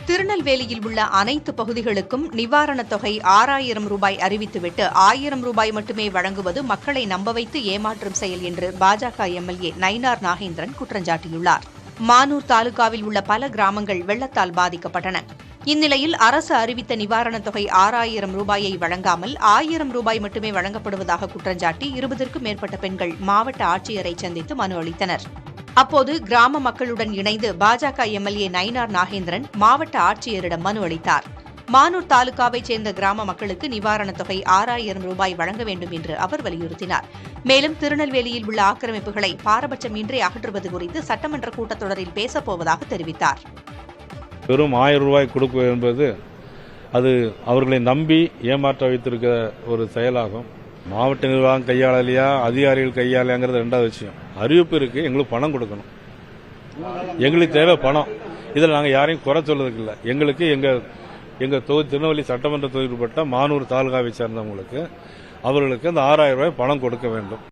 திருநெல்வேலியில் உள்ள அனைத்து பகுதிகளுக்கும் நிவாரணத் தொகை 6000 ரூபாய் அறிவித்துவிட்டு 1000 ரூபாய் மட்டுமே வழங்குவது மக்களை நம்ப வைத்து ஏமாற்றும் செயல் என்று பாஜக எம்எல்ஏ நயினார் நாகேந்திரன் குற்றஞ்சாட்டியுள்ளார். மானூர் தாலுகாவில் உள்ள பல கிராமங்கள் வெள்ளத்தால் பாதிக்கப்பட்டன. இந்நிலையில் அரசு அறிவித்த நிவாரணத் தொகை 6000 ரூபாயை வழங்காமல் 1000 ரூபாய் மட்டுமே வழங்கப்படுவதாக குற்றஞ்சாட்டி 20க்கும் மேற்பட்ட பெண்கள் மாவட்ட ஆட்சியரை சந்தித்து மனு அளித்தனர். அப்போது கிராம மக்களுடன் இணைந்து பாஜக எம்எல்ஏ நயினார் நாகேந்திரன் மாவட்ட ஆட்சியரிடம் மனு அளித்தார். மானூர் தாலுகாவைச் சேர்ந்த கிராம மக்களுக்கு நிவாரணத் தொகை 6000 ரூபாய் வழங்க வேண்டும் என்று அவர் வலியுறுத்தினார். மேலும் திருநெல்வேலியில் உள்ள ஆக்கிரமிப்புகளை பாரபட்சமின்றி அகற்றுவது குறித்து சட்டமன்ற கூட்டத்தொடரில் பேசப்போவதாக தெரிவித்தார். வெறும் 1000 ரூபாய் கொடுப்பது என்பது அது அவர்களை நம்பி ஏமாற்ற வைத்திருக்க ஒரு செயலாகும். மாவட்ட நிர்வாகம் கையாளலையா அதிகாரிகள் கையாளையாங்கிறது ரெண்டாவது விஷயம். அறிவிப்பு இருக்கு, எங்களுக்கு பணம் கொடுக்கணும். எங்களுக்கு தேவை பணம். இதில் நாங்கள் யாரையும் குறை சொல்றதுக்கு இல்லை. எங்களுக்கு எங்க தொகுதி திருநெல்வேலி சட்டமன்ற தொகுதியில் உட்பட்ட மானூர் தாலுகாவை சேர்ந்தவங்களுக்கு அவர்களுக்கு அந்த 6000 ரூபாய் பணம் கொடுக்க வேண்டும்.